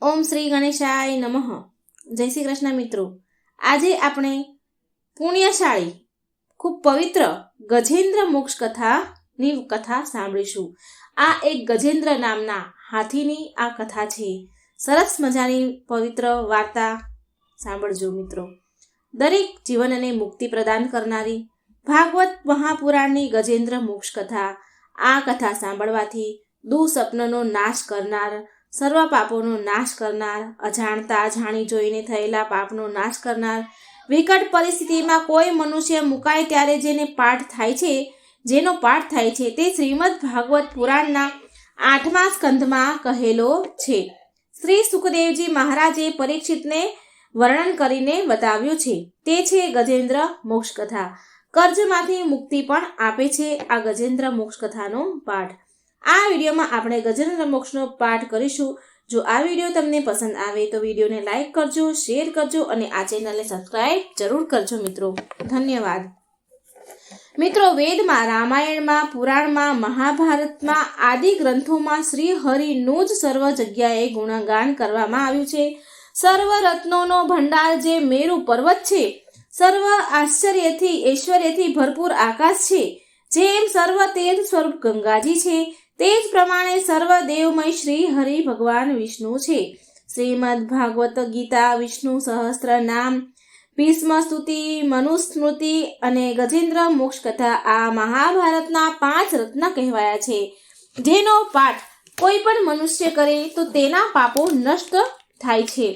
ઓમ શ્રી ગણેશાય નમઃ. જય શ્રી કૃષ્ણ મિત્રો. આજે આપણે પુણ્યશાળી ખૂબ પવિત્ર ગજેન્દ્ર મોક્ષ કથાની કથા સાંભળીશું. આ એક ગજેન્દ્ર નામના હાથીની આ કથા છે. સરસ મજાની પવિત્ર વાર્તા સાંભળજો મિત્રો. દરેક જીવનને મુક્તિ પ્રદાન કરનારી ભાગવત મહાપુરાણની ગજેન્દ્ર મોક્ષ કથા. આ કથા સાંભળવાથી દુઃસ્વપ્નનો નાશ કરનાર, સર્વ પાપોનો નાશ કરનાર, અજાણતા જાણી જોઈને થયેલા પાપનો નાશ કરનાર, વિકટ પરિસ્થિતિમાં કોઈ મનુષ્ય મુકાય ત્યારે જેનો પાઠ થાય છે તે શ્રીમદ ભાગવત પુરાણના 8મા સ્કંધમાં કહેલો છે. શ્રી સુખદેવજી મહારાજે પરીક્ષિતને વર્ણન કરીને બતાવ્યું છે. તે છે ગજેન્દ્ર મોક્ષ કથા. કર્જમાંથી મુક્તિ પણ આપે છે આ ગજેન્દ્ર મોક્ષ કથાનો પાઠ. આ વિડીયોમાં આપણે ગજેન્દ્ર મોક્ષનો પાઠ કરીશું. જો આ વિડીયો તમને પસંદ આવે તો વિડીયોને લાઈક કરજો, શેર કરજો અને આ ચેનલને સબસ્ક્રાઇબ જરૂર કરજો મિત્રો. ધન્યવાદ. મિત્રો, વેદમાં, રામાયણમાં, પુરાણમાં, મહાભારતમાં આદિ ગ્રંથોમાં શ્રી હરિનું જ સર્વ જગ્યાએ ગુણગાન કરવામાં આવ્યું છે. સર્વ રત્નોનો ભંડાર જે મેરુ પર્વત છે, સર્વ આશ્ચર્યથી ઐશ્વર્યથી ભરપૂર આકાશ છે, જેમ સર્વ તીર્થ સ્વરૂપ ગંગાજી છે, તે જ પ્રમાણે સર્વ દેવમય શ્રી હરિ ભગવાન વિષ્ણુ છે. શ્રીમદ ભાગવત ગીતા, વિષ્ણુ સહસ્ત્ર નામ, ભીષ્મ સ્તુતિ, મનુસ્મૃતિ અને ગજેન્દ્ર મોક્ષ કથા આ મહાભારતના 5 રત્ન કહેવાયા છે. જેનો પાઠ કોઈ પણ મનુષ્ય કરે તો તેના પાપો નષ્ટ થાય છે,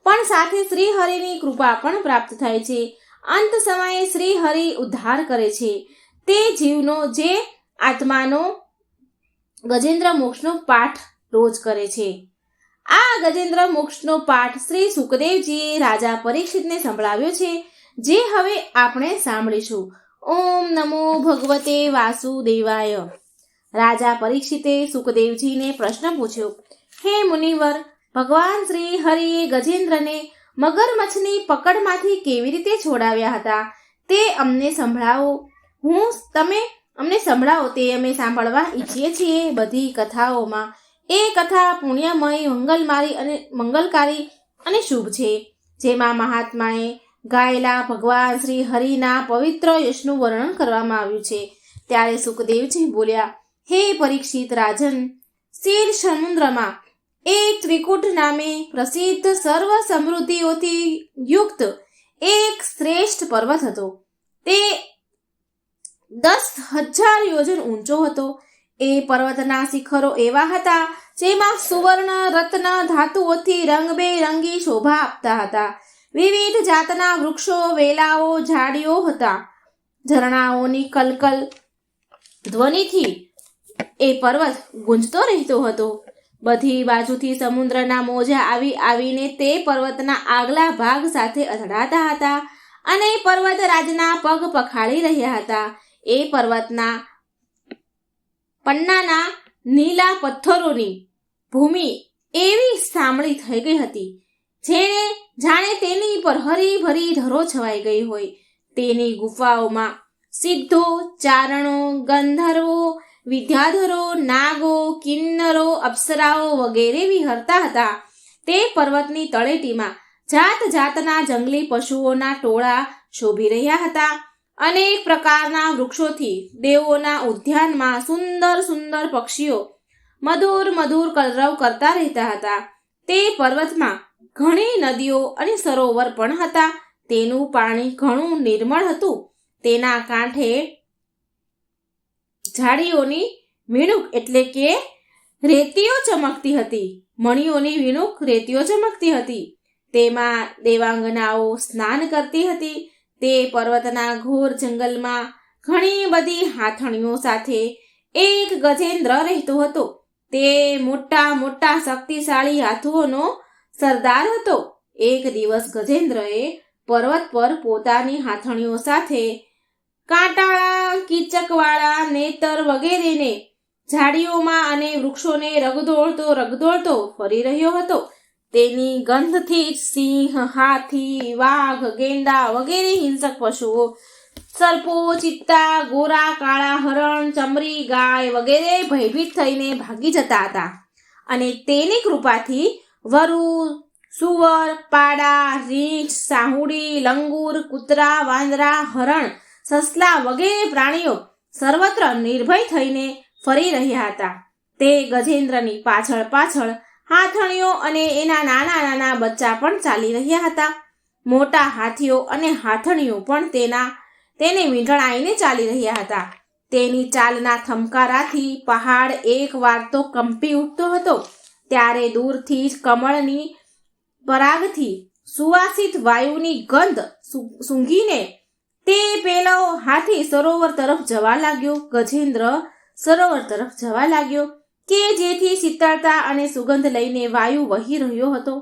પણ સાથે શ્રી હરિની કૃપા પણ પ્રાપ્ત થાય છે. અંત સમયે શ્રી હરિ ઉદ્ધાર કરે છે તે જીવનો જે આત્માનો ગજેન્દ્ર મોક્ષનો પાઠ રોજ કરે છે. આ ગજેન્દ્ર મોક્ષનો પાઠ શ્રી સુખદેવજીએ રાજા પરીક્ષિતને સંભળાવ્યો છે, જે હવે આપણે સાંભળીશું. ઓમ નમો ભગવતે વાસુદેવાય. રાજા પરીક્ષિતે સુખદેવજીને પ્રશ્ન પૂછ્યો, હે મુનિવર, ભગવાન શ્રી હરિએ ગજેન્દ્રને મગરમચ્છની પકડમાંથી કેવી રીતે છોડાવ્યા હતા તે અમને સંભળાવો. તમે અમને સંભળાવો તે અમે સાંભળવા ઈચ્છીએ છીએ. બધી કથાઓમાં એ કથા પુણ્યમય, મંગલકારી અને શુભ છે, જેમાં મહાત્માએ ગાયેલા ભગવાન શ્રી હરિના પવિત્ર યશનું વર્ણન કરવામાં આવ્યું છે. ત્યારે સુખદેવજી બોલ્યા, હે પરીક્ષિત રાજન, ક્ષીર સમુદ્રમાં એક ત્રિકૂટ નામે પ્રસિદ્ધ સર્વ સમૃદ્ધિઓથી યુક્ત એક શ્રેષ્ઠ પર્વત હતો. તે 10,000 યોજન ઊંચો હતો. એ પર્વતના શિખરો એવા હતા જેમાં સુવર્ણ, રત્ન, ધાતુઓથી રંગબેરંગી શોભા આપતા હતા. વિવિધ જાતના વૃક્ષો, વેલાઓ, ઝાડીઓ હતા. ઝરણાઓની કલકલ ધ્વનિથી એ પર્વત ગુંજતો રહેતો હતો. બધી બાજુથી સમુદ્રના મોજા આવીને તે પર્વતના આગલા ભાગ સાથે અથડાતા હતા અને પર્વતરાજના પગ પખાડી રહ્યા હતા. એ પર્વતના પન્નાના નીલા પથ્થરોની ભૂમિ એવી સામળી થઈ ગઈ હતી જાણે તેની પર હરીભરી ધરો છવાઈ ગઈ હોય. તેની ગુફાઓમાં સિદ્ધો, ચારણો, ગંધર્વો, વિદ્યાધરો, નાગો, કિન્નરો, અપ્સરાઓ વગેરે વિહરતા હતા. તે પર્વતની તળેટીમાં જાત જાતના જંગલી પશુઓના ટોળા શોભી રહ્યા હતા. અનેક પ્રકારના વૃક્ષોથી દેવોના ઉદ્યાનમાં સુંદર સુંદર પક્ષીઓ મધુર મધુર કલરવ કરતા રહેતા હતા. તે પર્વતમાં ઘણી નદીઓ અને સરોવર પણ હતા. તેનું પાણી ઘણું નિર્મળ હતું. તેના કાંઠે ઝાડીઓની વીણુક એટલે કે રેતીઓ ચમકતી હતી. મણીઓની વીણુક રેતીઓ ચમકતી હતી. તેમાં દેવાંગનાઓ સ્નાન કરતી હતી. તે પર્વતના ઘોર જંગલમાં ઘણી બધી હાથણીઓ સાથે એક ગજેન્દ્ર રહેતો હતો. તે મોટા મોટા શક્તિશાળી હાથીઓનો સરદાર હતો. એક દિવસ ગજેન્દ્રએ પર્વત પર પોતાની હાથણીઓ સાથે કાંટાળા, કીચકવાળા, નેતર વગેરેને ઝાડીઓમાં અને વૃક્ષોને રગદોળતો ફરી રહ્યો હતો. તેની ગંધથી જ સિંહ, હાથી, વાઘ, ગેંડા વગેરે હિંસક પશુઓ, સર્પો, ચિત્તા, ગોરા, કાળા હરણ, ચમરી, ગાય વગેરે ભયભીત થઈને ભાગી જતા હતા અને તેની કૃપાથી વરુ, સુવર, પાડા, રીંછ, સાહુડી, લંગૂર, કૂતરા, વાંદરા, હરણ, સસલા વગેરે પ્રાણીઓ સર્વત્ર નિર્ભય થઈને ફરી રહ્યા હતા. તે ગજેન્દ્રની પાછળ પાછળ હાથણીઓ અને એના નાના નાના બચ્ચા પણ ચાલી રહ્યા હતા. મોટા હાથીઓ અને હાથણીઓ પણ તેને વીંટળાઈને ચાલી રહ્યા હતા. તેની ચાલના થમકારાથી પહાડ એક વાર તો કંપી ઉઠતો હતો. ત્યારે દૂરથી જ કમળની પરાગથી સુવાસિત વાયુની ગંધ સૂંઘીને તે પેલો હાથી સરોવર તરફ જવા લાગ્યો. ગજેન્દ્ર સરોવર તરફ જવા લાગ્યો કે જેથી શીતળતા અને સુગંધ લઈને વાયુ વહી રહ્યો હતો.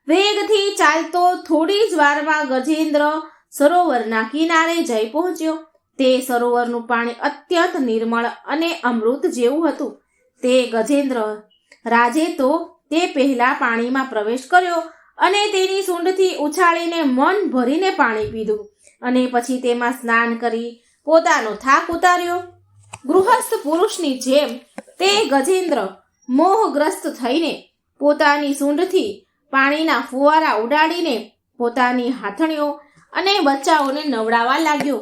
વેગથી ચાલતો થોડી જ વારમાં ગજેન્દ્ર સરોવરના કિનારે જઈ પહોંચ્યો. તે સરોવરનું પાણી અત્યંત નિર્મળ અને અમૃત જેવું હતું. તે ગજેન્દ્ર રાજે તો તે પહેલા પાણીમાં પ્રવેશ કર્યો અને તેની સૂંઢથી ઉછાળીને મન ભરીને પાણી પીધું અને પછી તેમાં સ્નાન કરી પોતાનો થાક ઉતાર્યો. ગૃહસ્થ પુરુષની જેમ તે ગજેન્દ્ર મોહગ્રસ્ત થઈને પોતાની સૂંઢથી પાણીના ફુવારા ઉડાડીને પોતાની હાથણીઓ અને બચ્ચાઓને નવડાવવા લાગ્યો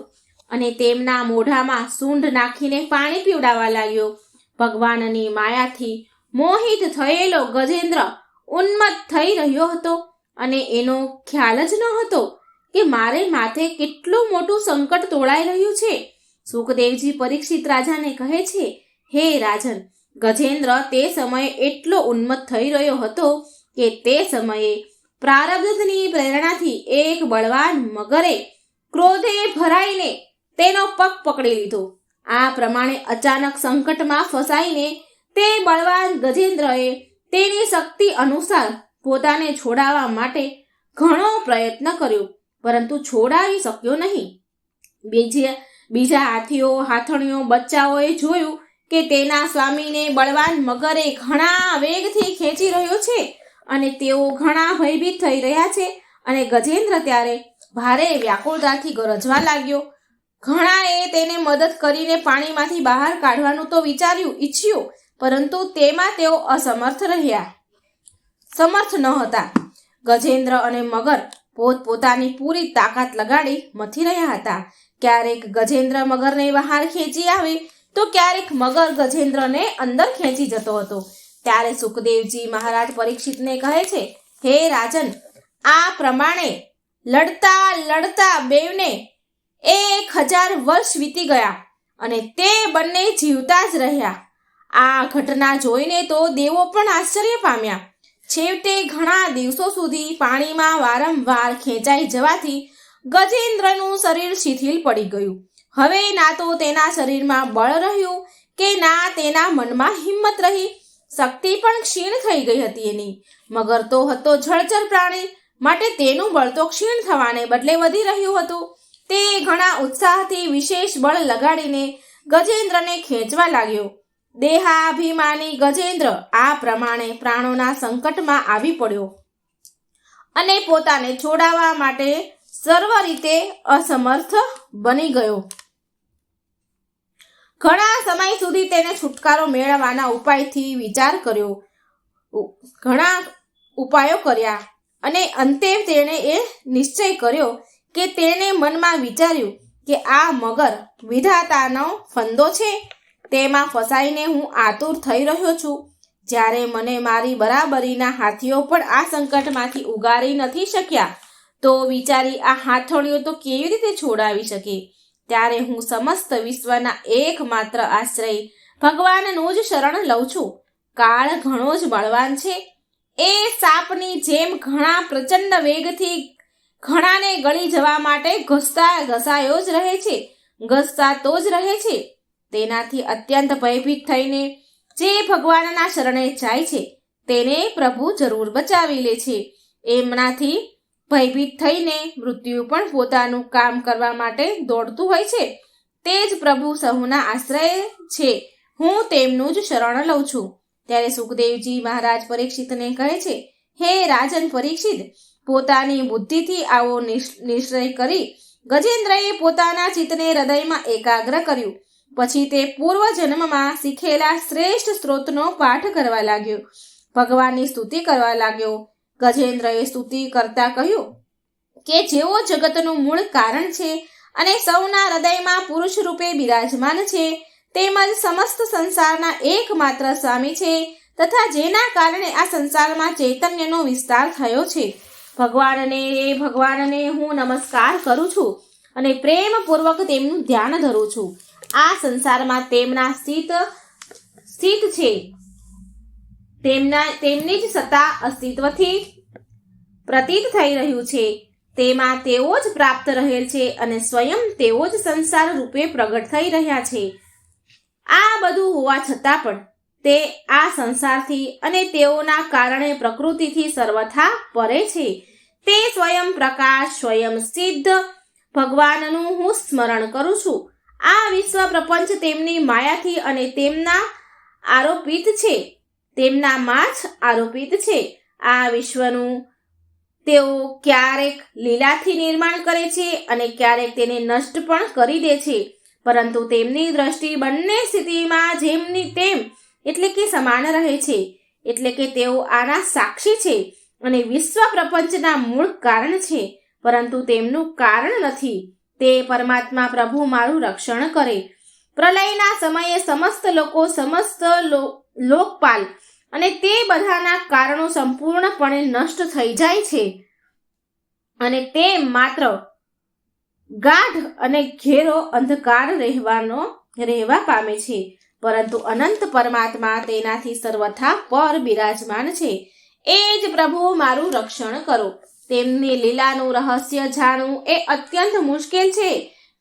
અને તેમના મોઢામાં સૂંઢ નાખીને પાણી પીવડાવવા લાગ્યો. ભગવાનની માયાથી મોહિત થયેલો ગજેન્દ્ર ઉન્મત્ત થઈ રહ્યો હતો અને એનો ખ્યાલ જ ન હતો કે મારે માથે કેટલું મોટું સંકટ તોળાઈ રહ્યું છે. સુખદેવજી પરીક્ષિત રાજાને કહે છે, હે રાજન, ગજેન્દ્ર તે સમયે એટલો ઉન્મત્ત થઈ રહ્યો હતો કે તે સમયે પ્રારબ્ધની પ્રેરણાથી એક બળવાન મગરે ક્રોધે ભરાઈને તેનો પગ પકડી લીધો. આ પ્રમાણે અચાનક સંકટમાં ફસાઈને તે બળવાન ગજેન્દ્રએ તેની શક્તિ અનુસાર પોતાને છોડાવવા માટે ઘણો પ્રયત્ન કર્યો, પરંતુ છોડાવી શક્યો નહીં. બીજા હાથીઓ, હાથણીઓ, બચ્ચાઓએ જોયું કે તેના સ્વામીને બળવાન મગરે ઘણા વેગથી ખેંચી રહ્યો છે અને તેઓ ઘણા ભયભીત થઈ રહ્યા છે અને ગજેન્દ્ર ત્યારે ભારે વ્યાકુળતાથી ગરજવા લાગ્યો. ઘણાએ તેને મદદ કરીને પાણીમાંથી બહાર કાઢવાનું તો ઈચ્છ્યું, પરંતુ તેમાં તેઓ સમર્થ ન હતા. ગજેન્દ્ર અને મગર પોતપોતાની પૂરી તાકાત લગાડી મથી રહ્યા હતા. ક્યારેક ગજેન્દ્ર મગરને બહાર ખેંચી આવે તો ક્યારેક મગર ગજેન્દ્રને અંદર ખેંચી જતો હતો. ત્યારે સુખદેવજી મહારાજ પરીક્ષિતને કહે છે, હે રાજન, આ પ્રમાણે લડતા લડતા બેવને 1000 વર્ષ વીતી ગયા અને તે બંને જીવતા જ રહ્યા. આ ઘટના જોઈને તો દેવો પણ આશ્ચર્ય પામ્યા. છેવટે ઘણા દિવસો સુધી પાણીમાં વારંવાર ખેંચાઈ જવાથી ગજેન્દ્રનું શરીર શિથિલ પડી ગયું. હવે ના તો તેના શરીરમાં બળ રહ્યું કે ના તેના મનમાં હિંમત રહી. શક્તિ પણ ક્ષીણ થઈ ગઈ હતી એની. મગર તો હતો જળચર પ્રાણી, માટે તેનું બળ તો ક્ષીણ થવાને બદલે વધી રહ્યું હતું. તે ઘણા ઉત્સાહથી વિશેષ બળ લગાડીને ગજેન્દ્રને ખેંચવા લાગ્યો. દેહાભિમાની ગજેન્દ્ર આ પ્રમાણે પ્રાણોના સંકટમાં આવી પડ્યો અને પોતાને છોડાવવા માટે સર્વ રીતે અસમર્થ બની ગયો. ઘણા સમય સુધી તેને છુટકારો મેળવવાના ઉપાયથી વિચાર કર્યો. ઘણા ઉપાયો કર્યા અને અંતે તેણે એ નિશ્ચય કર્યો કે તેણે મનમાં વિચાર્યું કે આ મગર વિધાતાનો ફંદો છે. તેમાં ફસાઈને હું આતુર થઈ રહ્યો છું. જ્યારે મને મારી બરાબરીના હાથીઓ પણ આ સંકટમાંથી ઉગારી નથી શક્યા, તો વિચારી આ હાથણીઓ તો કેવી રીતે છોડાવી શકે? ત્યારે હું સમસ્ત વિશ્વના એકમાત્ર આશ્રય ભગવાનનું જ શરણ લઉં છું. કાળ ઘણો જ બળવાન છે. એ સાપની જેમ ઘણા પ્રચંડ વેગથી ઘણાને ગળી જવા માટે ઘસાતો જ રહે છે. તેનાથી અત્યંત ભયભીત થઈને જે ભગવાનના શરણે જાય છે તેને પ્રભુ જરૂર બચાવી લે છે. એમનાથી ભયભીત થઈને મૃત્યુ પણ પોતાનું કામ કરવા માટે દોડતું હોય છે. તે જ પ્રભુ સહુના આશ્રય છે. હું તેમનું જ શરણ લઉં છું. ત્યારે સુખદેવજી મહારાજ પરીક્ષિતને કહે છે, હે રાજન પરીક્ષિત, પોતાની બુદ્ધિથી આવો નિશ્ચય કરી ગજેન્દ્રએ પોતાના ચિત્તને હૃદયમાં એકાગ્ર કર્યું. પછી તે પૂર્વ જન્મમાં શીખેલા શ્રેષ્ઠ સ્ત્રોતનો પાઠ કરવા લાગ્યો. ભગવાનની સ્તુતિ કરવા લાગ્યો. ગજેન્દ્રએ સ્તુતિ કરતા કહ્યું કે જેઓ જગતનું મૂળ કારણ છે અને સૌના હૃદયમાં પુરુષ રૂપે બિરાજમાન છે, તેમજ સમસ્ત સંસારના એકમાત્ર સ્વામી છે તથા જેના કારણે આ સંસારમાં ચૈતન્યનો વિસ્તાર થયો છે, ભગવાનને હું નમસ્કાર કરું છું અને પ્રેમપૂર્વક તેમનું ધ્યાન ધરું છું. આ સંસારમાં તેમના સ્થિત છે, તેમની જ સત્તા અસ્તિત્વથી પ્રતીત થઈ રહ્યું છે, તેમાં તેઓ જ પ્રાપ્ત રહેલ છે અને સ્વયં તેઓ જ સંસાર રૂપે પ્રગટ થઈ રહ્યા છે. આ બધું હોવા છતાં પણ તે આ સંસારથી અને તેઓના કારણે પ્રકૃતિથી સર્વથા પરે છે. તે સ્વયં પ્રકાશ, સ્વયં સિદ્ધ ભગવાનનું હું સ્મરણ કરું છું. આ વિશ્વ પ્રપંચ તેમની માયાથી અને તેમનામાં જ આરોપિત છે. આ વિશ્વનું તેઓ ક્યારેક લીલાથી નિર્માણ કરે છે અને ક્યારેક તેને નષ્ટ પણ કરી દે છે, પરંતુ તેમની દ્રષ્ટિ બંને સ્થિતિમાં જેમની તેમ એટલે કે સમાન રહે છે. એટલે કે તેઓ આના સાક્ષી છે અને વિશ્વ પ્રપંચના મૂળ કારણ છે, પરંતુ તેમનું કારણ નથી. તે પરમાત્મા પ્રભુ મારું રક્ષણ કરે. પ્રલયના સમયે સમસ્ત લોકો, સમસ્ત લોકપાલ અને તે બધાના કારણો સંપૂર્ણપણે નષ્ટ થઈ જાય છે અને તે માત્ર ગાઢ અને ઘેરો અંધકાર રહેવા પામે છે, પરંતુ અનંત પરમાત્મા તેનાથી સર્વથા પર બિરાજમાન છે. એ જ પ્રભુ મારું રક્ષણ કરો. તેમની લીલાનું રહસ્ય જાણવું એ અત્યંત મુશ્કેલ છે.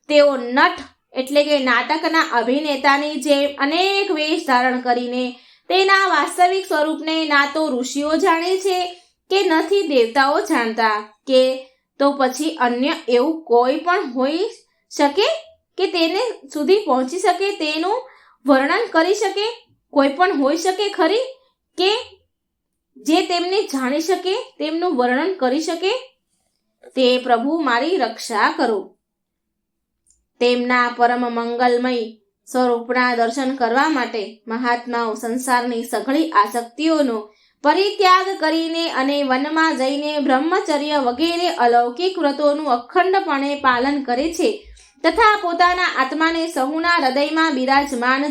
તેઓ નટ એટલે કે નાટકના અભિનેતાની જેમ અનેક વેશ ધારણ કરીને તેના વાસ્તવિક સ્વરૂપને ના તો ઋષિઓ જાણે છે કે નથી દેવતાઓ જાણતા, કે તો પછી અન્ય એવું કોઈ પણ હોઈ શકે કે તેને સુધી પહોંચી શકે, તેનું વર્ણન કરી શકે? કોઈ પણ હોઈ શકે ખરી કે જે તેમને જાણી શકે, તેમનું વર્ણન કરી શકે? તે પ્રભુ મારી રક્ષા કરો. તેમના પરમ મંગલમય સ્વરૂપના દર્શન કરવા માટે મહાત્માઓ સંસારની સઘળી આસક્તિઓનો પરિત્યાગ કરીને અને વનમાં જઈને બ્રહ્મચર્ય વગેરે અલૌકિક વ્રતોનું અખંડપણે પાલન કરે છે તથા પોતાના આત્માને સહુના હૃદયમાં બિરાજમાન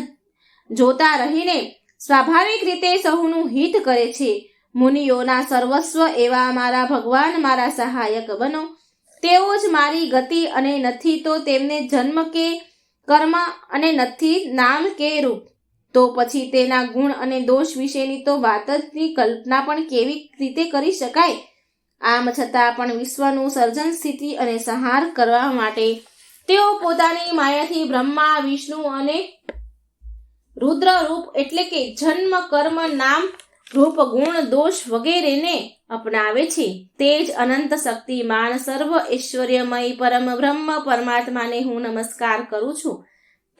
જોતા રહીને સ્વાભાવિક રીતે સહુનું હિત કરે છે. મુનિયોના સર્વસ્વ એવા મારા ભગવાન મારા સહાયક બનો. તેઓ જ મારી ગતિ, અને નથી તો તેમને જન્મ કે કર્મ, અને નથી નામ કે રૂપ, તો પછી તેના ગુણ અને દોષ વિશેની તો વાતની કલ્પના પણ કેવી રીતે કરી શકાય? આમ છતાં પણ વિશ્વનું સર્જન, સ્થિતિ અને સંહાર કરવા માટે તેઓ પોતાની માયાથી બ્રહ્મા, વિષ્ણુ અને રુદ્ર રૂપ એટલે કે જન્મ, કર્મ, નામ, રૂપ, ગુણ, દોષ વગેરેને અપનાવે છે. તે જ અનંત શક્તિમાન સર્વ ઐશ્વર્યમય પરમ બ્રહ્મ પરમાત્માને હું નમસ્કાર કરું છું.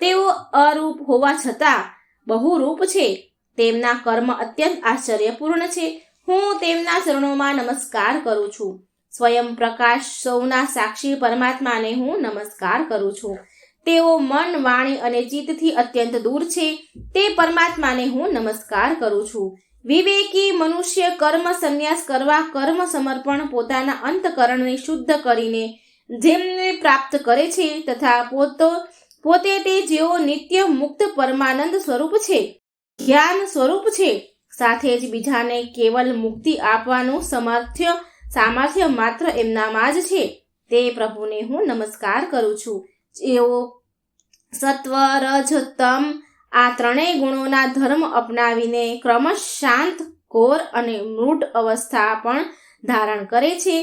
તેઓ અરૂપ હોવા છતાં બહુરૂપ છે. તેમના કર્મ અત્યંત આશ્ચર્યપૂર્ણ છે. હું તેમના ચરણોમાં નમસ્કાર કરું છું. સ્વયં પ્રકાશ, સૌના સાક્ષી પરમાત્માને હું નમસ્કાર કરું છું. તેઓ મન, વાણી અને ચિત્તથી અત્યંત દૂર છે. તે પરમાત્માને હું નમસ્કાર કરું છું. વિવેકી મનુષ્ય કર્મ સંન્યાસ કરવા, કર્મ સમર્પણ પોતાના અંતકરણને શુદ્ધ કરીને જેમને પ્રાપ્ત કરે છે તથા પોતે તે જેઓ નિત્ય મુક્ત પરમાનંદ સ્વરૂપ છે, જ્ઞાન સ્વરૂપ છે, સાથે જ બીજાને કેવલ મુક્તિ આપવાનું સામર્થ્ય માત્ર એમનામાં જ છે, તે પ્રભુને હું નમસ્કાર કરું છું. જેઓ સત્વ, રજ, તમ આ ત્રણેય ગુણોના ધર્મ અપનાવીને ક્રમશ શાંત, ઘોર અને મૃડ અવસ્થા પણ ધારણ કરે છે.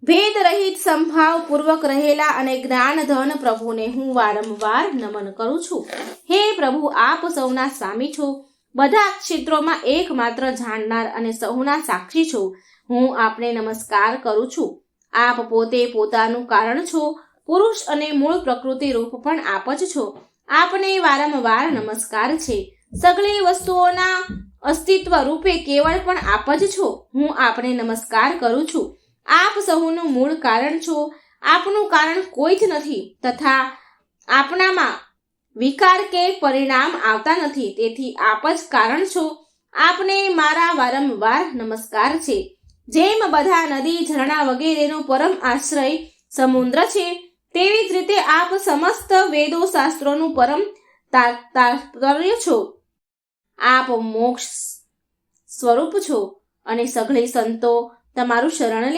ભેદ રહિત સંભાવ પૂર્વક રહેલા અને જ્ઞાન ધન પ્રભુને હું વારંવાર નમન કરું છું. હે પ્રભુ, આપ સૌના સ્વામી છો, બધા ક્ષેત્રોમાં એકમાત્ર જાણનાર અને સહુના સાક્ષી છો. હું આપને નમસ્કાર કરું છું. આપ પોતે પોતાનું કારણ છો, પુરુષ અને મૂળ પ્રકૃતિ રૂપ પણ આપ જ છો. આપને વારંવાર નમસ્કાર છે. સગળી વસ્તુઓના અસ્તિત્વ રૂપે કેવળ પણ આપ જ છો. હું આપને નમસ્કાર કરું છું. આપ સહુનું મૂળ કારણ છો. આપનું કારણ કોઈ જ નથી તથા આપનામાં વિકાર કે પરિણામ આવતા નથી. તેથી આપ જ કારણ છો. આપને મારા વારંવાર નમસ્કાર છે. જેમ બધા નદી ઝરણા વગેરેનો પરમ આશ્રય સમુદ્ર છે, તેવી જ રીતે આપ સમસ્ત વેદો શાસ્ત્રોનું પરમ તાત્પર્ય છો. આપ મોક્ષ સ્વરૂપ છો અને સઘળા સંતો તમારું શરણ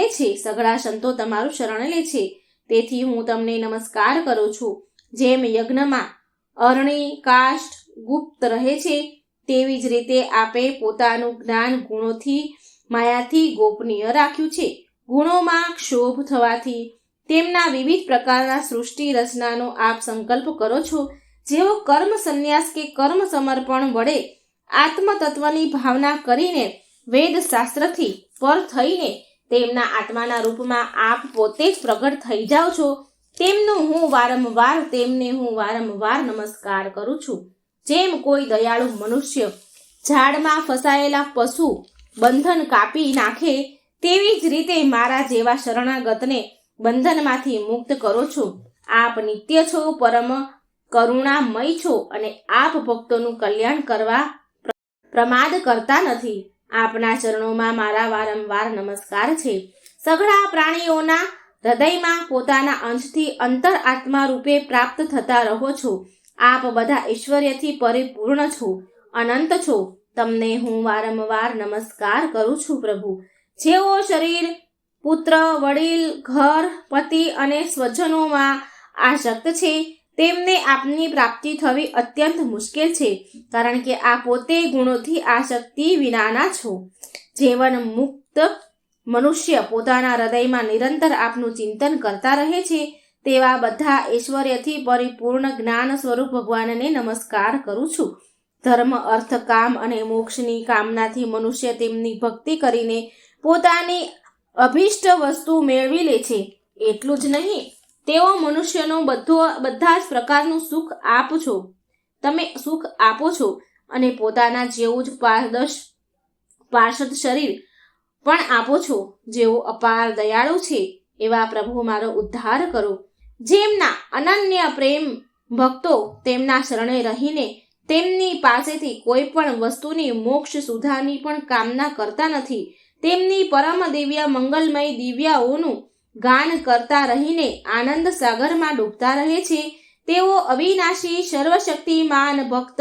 લે છે. તેથી હું તમને નમસ્કાર કરું છું. જેમ યજ્ઞમાં અરણી કાષ્ઠ ગુપ્ત રહે છે, તેવી જ રીતે આપે પોતાનું જ્ઞાન ગુણોથી માયાથી ગોપનીય રાખ્યું છે. ગુણોમાં ક્ષોભ થવાથી તેમના વિવિધ પ્રકારના સૃષ્ટિ રચનાનો આપ સંકલ્પ કરો છો. જેઓ કર્મ સંન્યાસ કે કર્મ સમર્પણ વડે આત્મતત્વની ભાવના કરીને વેદ શાસ્ત્રથી પર થઈને તેમના આત્માના રૂપમાં આપ પોતે જ પ્રગટ થઈ જાઓ છો, તેમને હું વારંવાર નમસ્કાર કરું છું. જેમ કોઈ દયાળુ મનુષ્ય ઝાડમાં ફસાયેલા પશુ બંધન કાપી નાખે, તેવી જ રીતે મારા જેવા શરણાગતને બંધનમાંથી મુક્ત કરો છો. આપ નિત્ય છો, પરમ કરુણામય છો અને આપ ભક્તોનું કલ્યાણ કરવા પ્રમાદ કરતા નથી. આપના ચરણોમાં મારા વારંવાર નમસ્કાર છે. સઘળા પ્રાણીઓના હૃદયમાં પોતાના અંશથી અંતર આત્મા રૂપે પ્રાપ્ત થતા રહો છો. આપ બધા ઐશ્વર્યથી પરિપૂર્ણ છો, અનંત છો. તમને હું વારંવાર નમસ્કાર કરું છું. પ્રભુ, જેઓ શરીર, પુત્ર, વડીલ, ઘર, પતિ અને સ્વજનોમાં આસક્ત છે, તેમને આપની પ્રાપ્તિ થવી અત્યંત મુશ્કેલ છે, કારણ કે આ પોતે ગુણોથી આસક્તિ વિનાના છો. જીવન મુક્ત મનુષ્ય પોતાના હૃદયમાં નિરંતર આપનું ચિંતન કરતા રહે છે, તેવા બધા ઐશ્વર્યથી પરિપૂર્ણ જ્ઞાન સ્વરૂપ ભગવાનને નમસ્કાર કરું છું. ધર્મ, અર્થ, કામ અને મોક્ષની કામનાથી મનુષ્ય તેમની ભક્તિ કરીને પોતાની અભિષ્ટ વસ્તુ મેળવી લે છે. એટલું જ નહીં, તેઓ મનુષ્યનો બધા જ પ્રકારનું સુખ આપો છો અને પોતાના જેવું જ પાર્ષદ શરીર પણ આપો છો. જેઓ અપાર દયાળુ છે, એવા પ્રભુ મારો ઉદ્ધાર કરો. જેમના અનન્ય પ્રેમ ભક્તો તેમના શરણે રહીને તેમની પાસેથી કોઈ પણ વસ્તુની મોક્ષ સુધાની પણ કામના કરતા નથી, તેમની પરમ દિવ્ય મંગલમય દિવ્યાઓનું ગાન કરતા રહીને આનંદ સાગરમાં ડૂબતા રહે છે, તેઓ અવિનાશી સર્વશક્તિમાન ભક્ત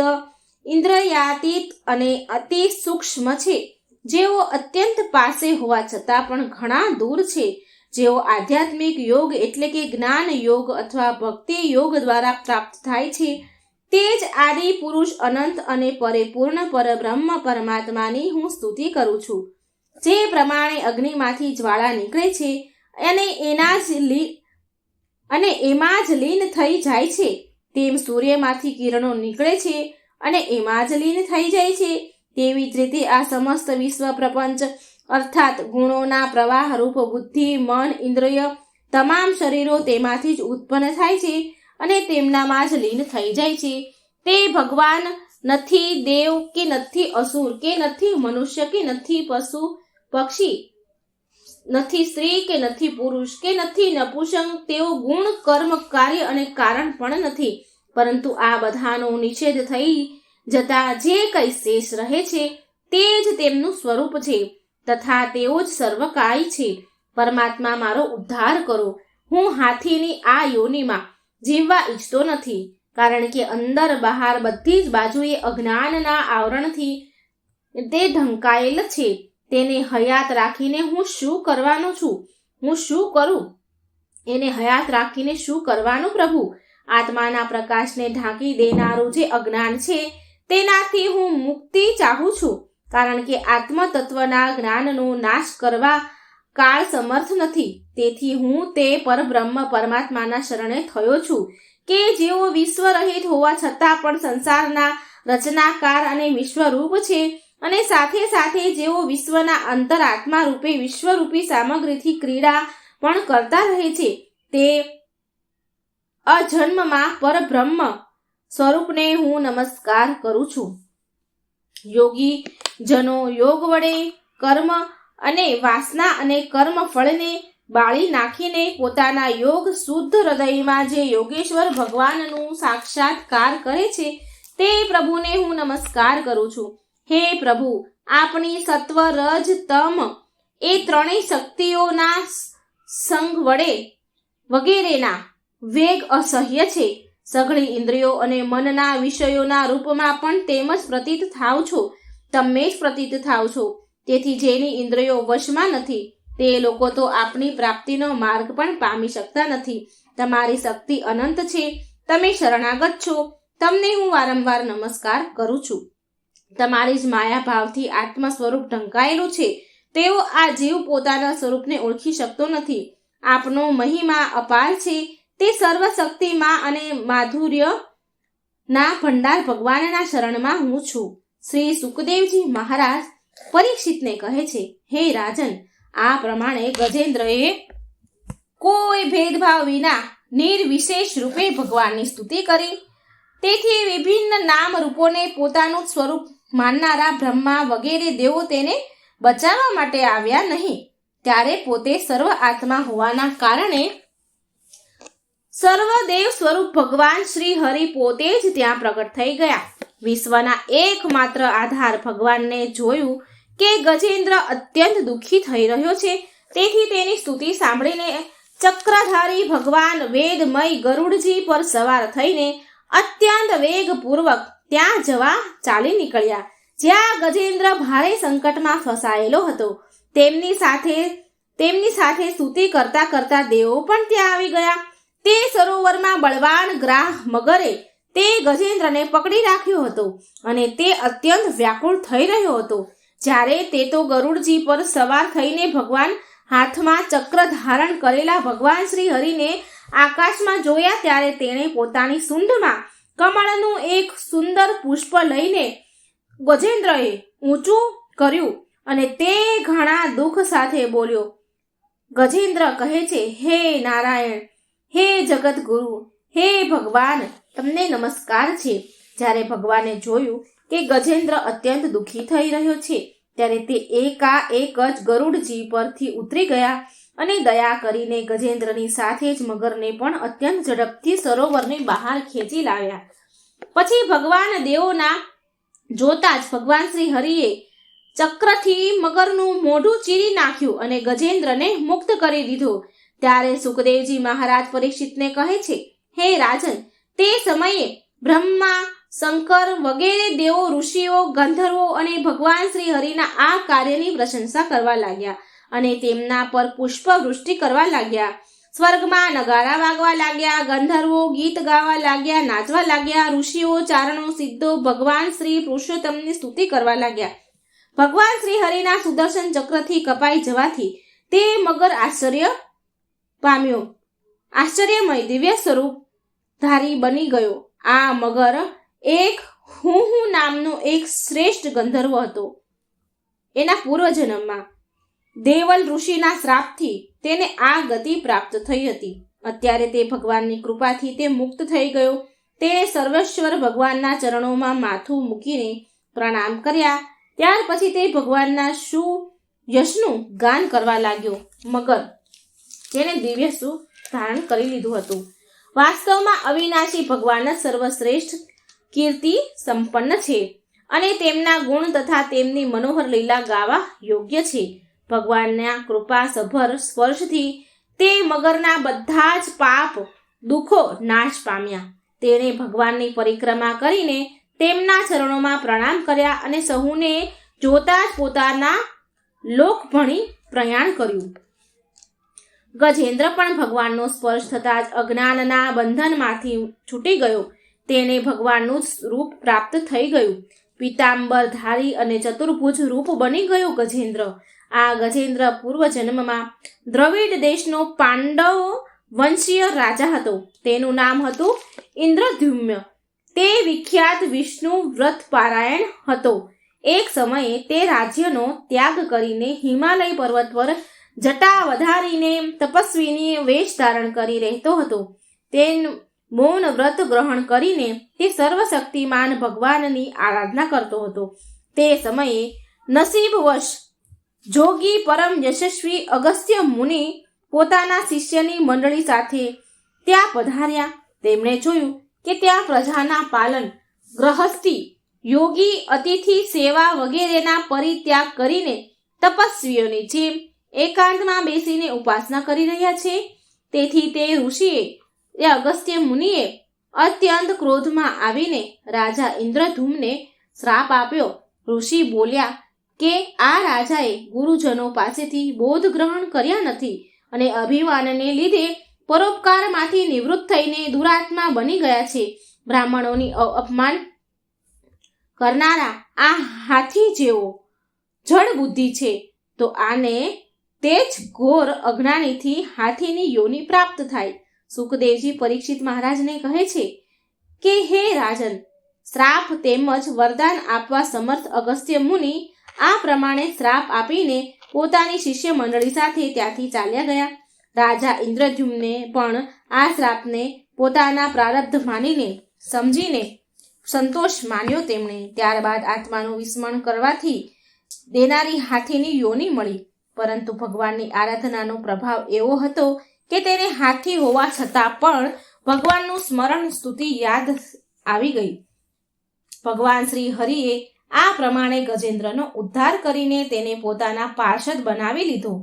ઇન્દ્રિયાતીત અને અતિ સૂક્ષ્મ છે, જેઓ અત્યંત પાસે હોવા છતાં પણ ઘણા દૂર છે, જેઓ આધ્યાત્મિક યોગ એટલે કે જ્ઞાન યોગ અથવા ભક્તિ યોગ દ્વારા પ્રાપ્ત થાય છે. તે જ આદિ પુરુષ અનંત અને પરિપૂર્ણ પરબ્રહ્મ પરમાત્માની હું સ્તુતિ કરું છું. જે પ્રમાણે અગ્નિમાંથી જ્વાળા નીકળે છે અને એમાં જ લીન થઈ જાય છે, તેમ સૂર્યમાંથી કિરણો નીકળે છે અને એમાં જ લીન થઈ જાય છે, તેવી જ રીતે આ સમસ્ત વિશ્વ પ્રપંચ અર્થાત ગુણોના પ્રવાહ રૂપ બુદ્ધિ, મન, ઇન્દ્રિય તમામ શરીરો તેમાંથી જ ઉત્પન્ન થાય છે અને તેમનામાં જ લીન થઈ જાય છે. તે ભગવાન નથી, દેવ કે નથી અસુર કે નથી મનુષ્ય કે નથી પશુ પક્ષી, નથી સ્ત્રી કે નથી પુરુષ કે નથી નપુંસક, તેઓ ગુણ, કર્મ, કાર્ય અને કારણ પણ નથી, પરંતુ આ બધાનો નિષેધ થઈ જતા જે કંઈ શેષ રહે છે તે જ તેમનું સ્વરૂપ છે તથા તેઓ જ સર્વકાય છે. પરમાત્મા, મારો ઉદ્ધાર કરો. હું હાથીની આ યોનિમાં જીવવા ઈચ્છતો નથી, કારણ કે અંદર બહાર બધી જ બાજુએ અજ્ઞાનના આવરણથી તે ઢંકાયેલ છે. તેને હયાત રાખીને હું શું કરવાનો છું? હું શું કરું? એને હયાત રાખીને શું કરવાનું? પ્રભુ, આત્માના પ્રકાશને ઢાંકી દેનારું જે અજ્ઞાન છે તેનાથી હું મુક્તિ ચાહું છું, કારણ કે આત્મતત્વના જ્ઞાનનો નાશ કરવા કાળ સમર્થ નથી. તેથી હું તે પરબ્રહ્મ પરમાત્માના શરણે થયો છું કે જેઓ વિશ્વ રહિત હોવા છતાં પણ સંસારના રચનાકાર અને વિશ્વરૂપ છે, અને સાથે સાથે જેઓ વિશ્વના અંતર આત્મા રૂપે વિશ્વરૂપી સામગ્રીથી ક્રીડા પણ કરતા રહે છે, તે અજન્મમાં પરબ્રહ્મ સ્વરૂપને હું નમસ્કાર કરું છું. યોગી જનો યોગ વડે કર્મ અને વાસના અને કર્મ ફળને બાળી નાખીને પોતાના યોગ શુદ્ધ હૃદયમાં જે યોગેશ્વર ભગવાનનું સાક્ષાત્કાર કરે છે, તે પ્રભુને હું નમસ્કાર કરું છું. હે પ્રભુ, આપની સત્વ રજ તમ એ ત્રણેય શક્તિઓના સંગ વડે વગેરેના વેગ અસહ્ય છે. સઘળી ઇન્દ્રિયો અને મનના વિષયોના રૂપમાં પણ તેમ જ પ્રતીત થાવ છો. તમે જ પ્રતીત થાવ છો. તેથી જેની ઇન્દ્રિયો વશમાં નથી તે લોકો તો આપની પ્રાપ્તિનો માર્ગ પણ પામી શકતા નથી. તમારી શક્તિ અનંત છે. તમે શરણાગત છો. તમને હું વારંવાર નમસ્કાર કરું છું. તમારી જ માયા ભાવથી આત્મ સ્વરૂપ ઢંકાયેલું છે. તેઓ આ જીવ પોતાના સ્વરૂપને ઓળખી શકતો નથી. આપનો મહિમા અપાર છે. તે સર્વશક્તિમાં અને માધુર્ય ના ભંડાર ભગવાનના શરણમાં હું છું. શ્રી સુખદેવજી મહારાજ પરીક્ષિતને કહે છે, હે રાજન, આ પ્રમાણે ગજેન્દ્રએ કોઈ ભેદભાવ વિના નિર્વિશેષ રૂપે ભગવાનની સ્તુતિ કરી. તેથી વિભિન્ન નામ રૂપોને પોતાનું સ્વરૂપ માનનારા બ્રહ્મા વગેરે દેવો તેને બચાવવા માટે આવ્યા નહીં. ત્યારે પોતે સર્વ આત્મા હોવાના કારણે સર્વદેવ સ્વરૂપ ભગવાન શ્રી હરિ પોતે જ ત્યાં પ્રગટ થઈ ગયા. વિશ્વના એકમાત્ર આધાર ભગવાનને જોયું કે ગજેન્દ્ર અત્યંત દુઃખી થઈ રહ્યો છે. તેથી તેની સ્તુતિ સાંભળીને ચક્રધારી ભગવાન વેદમય ગરુડજી પર સવાર થઈને અત્યંત વેગપૂર્વક ત્યાં જવા ચાલી નીકળ્યા, જ્યાં ગજેન્દ્ર ભારે સંકટમાં ફસાયેલો હતો. તેમની સાથે સ્તુતિ કરતા કરતા દેવો પણ ત્યાં આવી ગયા. તે સરોવરમાં બળવાન ગ્રાહ મગરે તે ગજેન્દ્રને પકડી રાખ્યો હતો અને તે અત્યંત વ્યાકુળ થઈ રહ્યો હતો. જ્યારે તે તો ગરુડજી પર સવાર થઈને ભગવાન હાથમાં ચક્ર ધારણ કરેલા ભગવાન શ્રી હરિને આકાશમાં જોયા, ત્યારે તેણે પોતાની સૂંઢમાં કમળનું એક સુંદર પુષ્પ લઈને ગજેન્દ્રએ ઊંચું કર્યું અને તે ઘણા દુઃખ સાથે બોલ્યો. ગજેન્દ્ર કહે છે, હે નારાયણ, હે જગતગુરુ, હે ભગવાન, તમને નમસ્કાર છે. જ્યારે ભગવાને જોયું કે ગજેન્દ્ર અત્યંત દુઃખી થઈ રહ્યો છે, ત્યારે તે એકાએક જ ગરુડજી પરથી ઉતરી ગયા અને દયા કરીને ગજેન્દ્રની સાથે જ મગરને પણ અત્યંત ઝડપથી સરોવરની બહાર ખેંચી લાવ્યા. પછી ભગવાન દેવોના જોતા જ ભગવાન શ્રી હરિએ ચક્રથી મગરનું મોઢું ચીરી નાખ્યું અને ગજેન્દ્રને મુક્ત કરી દીધો. ત્યારે સુખદેવજી મહારાજ પરીક્ષિતને કહે છે, હે રાજન, તે સમયે બ્રહ્મા, શંકર વગેરે દેવો, ઋષિઓ, ગંધર્વો અને ભગવાન શ્રી હરિના આ કાર્યની પ્રશંસા કરવા લાગ્યા અને તેમના પર પુષ્પ વૃષ્ટિ કરવા લાગ્યા. સ્વર્ગમાં નગારા વાગવા લાગ્યા, ગંધર્વો ગીત ગાવા લાગ્યા, નાચવા લાગ્યા, ઋષિઓ, ચારણો, સિદ્ધો ભગવાન શ્રી પુરુષોત્તમની સ્તુતિ કરવા લાગ્યા. ભગવાન શ્રી હરિના સુદર્શન ચક્રથી કપાઈ જવાથી તે મગર આશ્ચર્ય પામ્યો, આશ્ચર્યમય દિવ્ય સ્વરૂપ ધારી બની ગયો. આ મગર એક હું નામનો એક શ્રેષ્ઠ ગંધર્વ હતો. એના પૂર્વજન્મમાં દેવલ ઋષિના શ્રાપથી તેને આ ગતિ પ્રાપ્ત થઈ હતી. અત્યારે તે ભગવાનની કૃપાથી તે મુક્ત થઈ ગયો. તેણે સર્વેશ્વર ભગવાનના ચરણોમાં માથું મૂકીને પ્રણામ કર્યા. ત્યાર પછી તે ભગવાનના યશનું ગાન કરવા લાગ્યો. મગર જેને દિવ્ય સુખ ધારણ કરી લીધું હતું. વાસ્તવમાં અવિનાશી ભગવાન જ સર્વશ્રેષ્ઠ કીર્તિ સંપન્ન છે અને તેમના ગુણ તથા તેમની મનોહર લીલા ગાવા યોગ્ય છે. ભગવાનના કૃપા સભર સ્પર્શથી તે મગરના બધા જ પાપ દુઃખો નાશ પામ્યા. તેણે ભગવાનની પરિક્રમા કરીને તેમના ચરણોમાં પ્રણામ કર્યા અને સહુને જોતા જ પોતાના લોક ભણી પ્રયાણ કર્યું. ગજેન્દ્ર પણ ભગવાનનો સ્પર્શ થતાં જ અજ્ઞાનના બંધનમાંથી છૂટી ગયો. તેને ભગવાનનું રૂપ પ્રાપ્ત થઈ ગયું. પીતાંબરધારી અને ચતુર્ભુજ રૂપ બની ગયું ગજેન્દ્ર. આ ગજેન્દ્ર પૂર્વજન્મમાં દ્રવિડ દેશનો પાંડવ વંશીય રાજા હતો. તેનું નામ હતું ઇન્દ્રદ્યુમ્ન. તે વિખ્યાત વિષ્ણુ વ્રત પારાયણ હતો. એક સમયે તે રાજ્યનો ત્યાગ કરીને હિમાલય પર્વત પર જટા વધારીને તપસ્વીની વેશ ધારણ કરી રહેતો હતો. તે મૌન વ્રત ગ્રહણ કરીને તે સર્વશક્તિમાન ભગવાનની આરાધના કરતો હતો. તે સમયે નસીબવશ જોગી પરમ યશસ્વી અગસ્ત્ય મુનિ પોતાના શિષ્યની મંડળી સાથે ત્યાં પધાર્યા. તેમણે જોયું કે ત્યાં પ્રજાના પાલન, ગ્રહસ્થી યોગી અતિથિ સેવા વગેરેના પરિત્યાગ કરીને તપસ્વીઓની જેમ એકાંતમાં બેસીને ઉપાસના કરી રહ્યા છે. તેથી તે અગસ્ત્ય મુનિએ અત્યંત ક્રોધમાં આવીને રાજા ઇન્દ્રધૂમને શ્રાપ આપ્યો. ઋષિ બોલ્યા કે આ રાજાએ ગુરુજનો પાસેથી બોધ ગ્રહણ કર્યા નથી અને અભિમાનને લીધે પરોપકારમાંથી નિવૃત્ત થઈને દુરાત્મા બની ગયા છે. બ્રાહ્મણોની અપમાન કરનારા આ હાથી જેવો જડ બુદ્ધિ છે, તો આને તે જ ઘોર અજ્ઞાનીથી હાથીની યોનિ પ્રાપ્ત થાય. સુખદેવજી પરીક્ષિત મહારાજને કહે છે કે હે રાજન, શ્રાપ તેમજ વરદાન આપવા સમર્થ અગસ્ત્ય મુનિ આ પ્રમાણે શ્રાપ આપીને પોતાની શિષ્ય મંડળી સાથે ત્યાંથી ચાલ્યા ગયા. રાજા ઇન્દ્રદ્યુમ્ને પણ આ શ્રાપને પોતાના પ્રારબ્ધ માનીને સમજીને સંતોષ માન્યો તેમણે. ત્યારબાદ આત્માનું વિસ્મરણ કરવાથી દેનારી હાથીની યોનિ મળી. પરંતુ ભગવાનની આરાધનાનો પ્રભાવ એવો હતો કે તેને હાથી હોવા છતાં પણ ભગવાનનું સ્મરણ સ્તુતિ યાદ આવી ગઈ. ભગવાન શ્રી હરિએ આ પ્રમાણે ગજેન્દ્રનો ઉદ્ધાર કરીને તેને પોતાના પાર્ષદ બનાવી લીધો.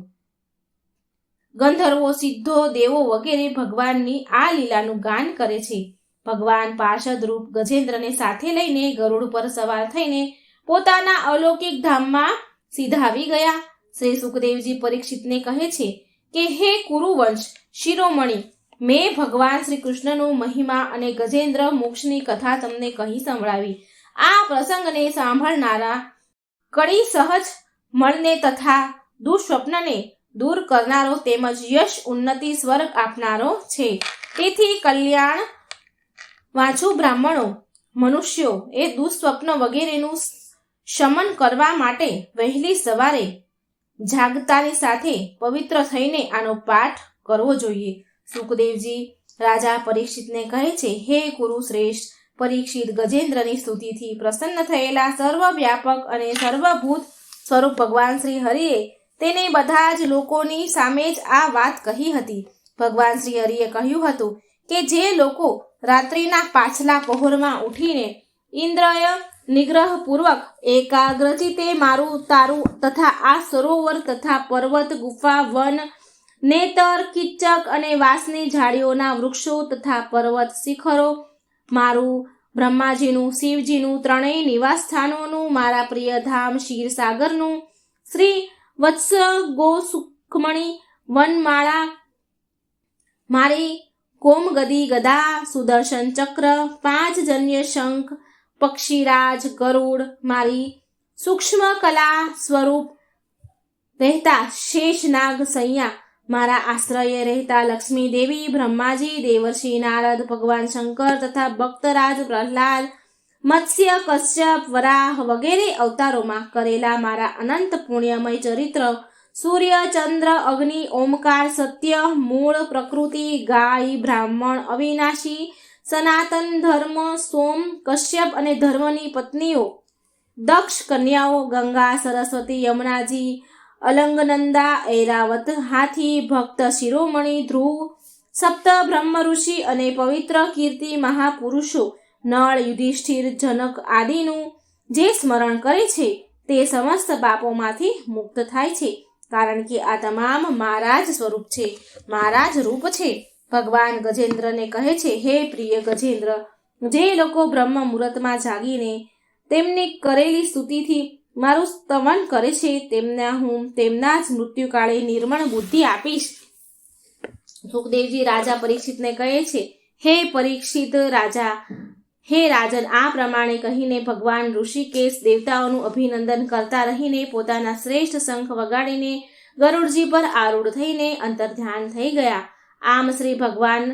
ગંધર્વો, સિદ્ધો, દેવો વગેરે ભગવાનની આ લીલાનું ગાન કરે છે. ભગવાન પાર્ષદ રૂપ ગજેન્દ્રને સાથે લઈને ગરુડ પર સવાર થઈને પોતાના અલૌકિક ધામમાં સીધા આવી ગયા. શ્રી સુખદેવજી પરીક્ષિતને કહે છે કે હે કુરુવંશ શિરોમણી, મેં ભગવાન શ્રી કૃષ્ણનો મહિમા અને ગજેન્દ્ર મોક્ષની કથા તમને કહી સંભળાવી. આ પ્રસંગને સાંભળનારા કડી સહજ મળને તથા દુઃસ્વપ્નને દૂર કરનારો તેમજ યશ ઉન્નતિ સ્વર્ગ આપનારો છે. તેથી કલ્યાણ વાંચુ બ્રાહ્મણો, મનુષ્યો એ દુઃસ્વપ્ન વગેરેનું શમન કરવા માટે વહેલી સવારે જાગતાની સાથે પવિત્ર થઈને આનો પાઠ કરવો જોઈએ. સુખદેવજી રાજા પરીક્ષિતને કહે છે હે કુરુ શ્રેષ્ઠ પરીક્ષિત, ગજેન્દ્રની સ્તુતિથી પ્રસન્ન થયેલા સર્વવ્યાપક અને સર્વભૂત સ્વરૂપ ભગવાન શ્રી હરિએ તેને બધા જ લોકોની સામે જ આ વાત કહી હતી. ભગવાન શ્રી હરિએ કહ્યું હતું કે જે લોકો રાત્રિના પાછલા પહોરમાં ઉઠીને ઇન્દ્રિય નિગ્રહપૂર્વક એકાગ્રચિતે મારું તારું તથા આ સરોવર તથા પર્વત, ગુફા, વન, નેતર, કિચ્ચક અને વાંસની ઝાડીઓના વૃક્ષો તથા પર્વત શિખરો, મારું બ્રહ્માજીનું, શિવજીનું, ત્રણેય નિવાસ સ્થાનોનું, મારા પ્રિય ધામ ક્ષીરસાગરનું, શ્રી વત્સ ગોસુખમણી વનમાળા, મારી કોમગદી ગદા, સુદર્શન ચક્ર, 5 જન્ય શંખ, પક્ષીરાજ, ગરુડ, મારી સૂક્ષ્મ કલા સ્વરૂપ રહેતા શેષનાગ સૈયા, મારા આશ્રયે રહેતા લક્ષ્મી દેવી, બ્રહ્માજી, દેવર્ષિ નારદ, ભગવાન શંકર તથા ભક્તરાજ પ્રહલાદ, મત્સ્ય, કશ્યપ, વરાહ વગેરે અવતારોમાં કરેલા મારા અનંત પુણ્યમય ચરિત્ર, સૂર્ય, ચંદ્ર, અગ્નિ, ઓમકાર, સત્ય, મૂળ, પ્રકૃતિ, ગાય, બ્રાહ્મણ, અવિનાશી, સનાતન ધર્મ, સોમ, કશ્યપ અને ધર્મની પત્નીઓ, દક્ષ કન્યાઓ, ગંગા, સરસ્વતી, યમુનાજી, અલંગનંદા, ઐરાવત, હાથી, ભક્ત શિરોમણી, ધ્રુવ, સપ્ત બ્રહ્મ ઋષિ અને પવિત્ર કીર્તિ મહાપુરુષો, નળ, યુધિષ્ઠિર, જનક આદિનું જે સ્મરણ કરે છે તે સમસ્ત પાપોમાંથી મુક્ત થાય છે. કારણ કે આ તમામ મારા જ સ્વરૂપ છે, મારા જ રૂપ છે. ભગવાન ગજેન્દ્રને કહે છે હે પ્રિય ગજેન્દ્ર, જે લોકો બ્રહ્મ મુહૂર્તમાં જાગીને તેમની કરેલી સ્તુતિથી મારું સ્તવન કરે છે હું તેમના જ મૃત્યુકાળે નિર્મળ બુદ્ધિ આપીશ. સુખદેવજી રાજા પરીક્ષિતને કહે છે હે પરીક્ષિત રાજા, હે રાજન, આ પ્રમાણે કહીને ભગવાન ઋષિકેશ દેવતાઓનું અભિનંદન કરતા રહીને પોતાના શ્રેષ્ઠ શંખ વગાડીને ગરુડજી પર આરૂઢ થઈને અંતર્ધ્યાન થઈ ગયા. આમ શ્રી ભગવાન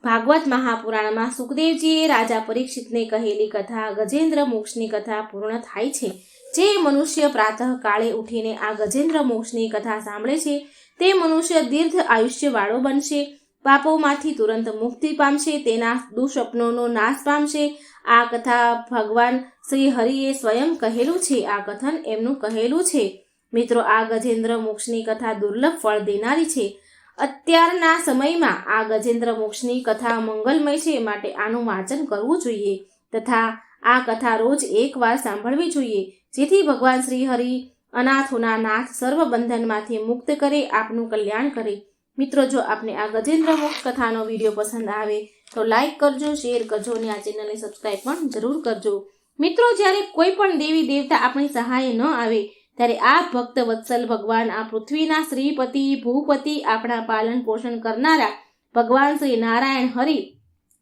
ભાગવત મહાપુરાણમાં સુખદેવજીએ રાજા પરીક્ષિતને કહેલી કથા ગજેન્દ્ર મોક્ષની કથા પૂર્ણ થાય છે. જે મનુષ્ય પ્રાતઃ કાળે ઉઠીને આ ગજેન્દ્ર મોક્ષની કથા સાંભળે છે તે મનુષ્ય દીર્ઘ આયુષ્યવાળો બનશે, પાપોમાંથી તુરંત મુક્તિ પામશે, તેના દુઃસ્વપ્નોનો નાશ પામશે. આ કથા ભગવાન શ્રી હરિએ સ્વયં કહેલું છે, આ કથન એમનું કહેલું છે. મિત્રો, આ ગજેન્દ્ર મોક્ષની કથા દુર્લભ ફળ દેનારી છે. અત્યારના સમયમાં આ ગજેન્દ્ર મોક્ષની કથા મંગલમય છે, માટે આનું વાંચન કરવું જોઈએ તથા આ કથા રોજ એકવાર સાંભળવી જોઈએ, જેથી ભગવાન શ્રી હરિ અનાથોના નાથ સર્વ બંધનમાંથી મુક્ત કરે, આપનું કલ્યાણ કરે. મિત્રો, જો આપને આ ગજેન્દ્ર મોક્ષ કથાનો વિડીયો પસંદ આવે તો લાઈક કરજો, શેર કરજો અને આ ચેનલને સબસ્ક્રાઈબ પણ જરૂર કરજો. મિત્રો, જ્યારે કોઈ પણ દેવી દેવતા આપણી સહાય ન આવે ત્યારે આ ભક્ત વત્સલ ભગવાન, આ પૃથ્વીના શ્રીપતિ ભૂપતિ, આપણા પાલન પોષણ કરનારા ભગવાન શ્રી નારાયણ હરિ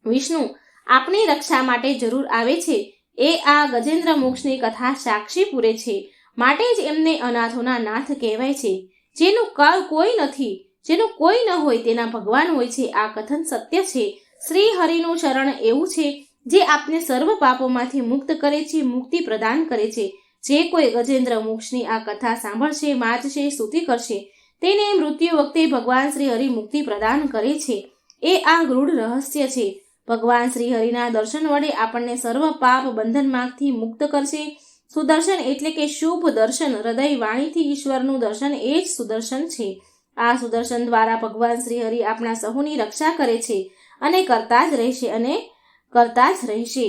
વિષ્ણુ આપણી રક્ષા માટે જરૂર આવે છે. એ આ ગજેન્દ્ર મોક્ષની કથા સાક્ષી પૂરે છે, માટે જ એમને અનાથોના નાથ કહેવાય છે. જેનું કોઈ નથી, જેનું કોઈ ન હોય તેના ભગવાન હોય છે. આ કથન સત્ય છે. શ્રી હરિનું શરણ એવું છે જે આપને સર્વ પાપોમાંથી મુક્ત કરે છે, મુક્તિ પ્રદાન કરે છે. જે કોઈ ગજેન્દ્ર મોક્ષની આ કથા સાંભળશે, વાંચશે, સ્તુતિ કરશે, તેને મૃત્યુ વખતે ભગવાન શ્રી હરિ મુક્તિ પ્રદાન કરે છે. એ આ ગૂઢ રહસ્ય છે. ભગવાન શ્રી હરિના દર્શન વડે આપણને સર્વ પાપ બંધનમાંથી મુક્ત કરશે. સુદર્શન એટલે કે શુભ દર્શન, હૃદય વાણીથી ઈશ્વરનું દર્શન એ જ સુદર્શન છે. આ સુદર્શન દ્વારા ભગવાન શ્રી હરિ આપણા સહુની રક્ષા કરે છે અને કરતા જ રહેશે.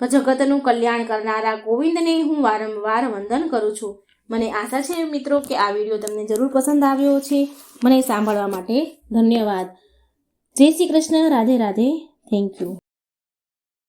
જગતનું કલ્યાણ કરનારા ગોવિંદને હું વારંવાર વંદન કરું છું. મને આશા છે મિત્રો કે આ વિડીયો તમને જરૂર પસંદ આવ્યો છે. મને સાંભળવા માટે ધન્યવાદ. જય શ્રી કૃષ્ણ. રાધે રાધે. Thank you.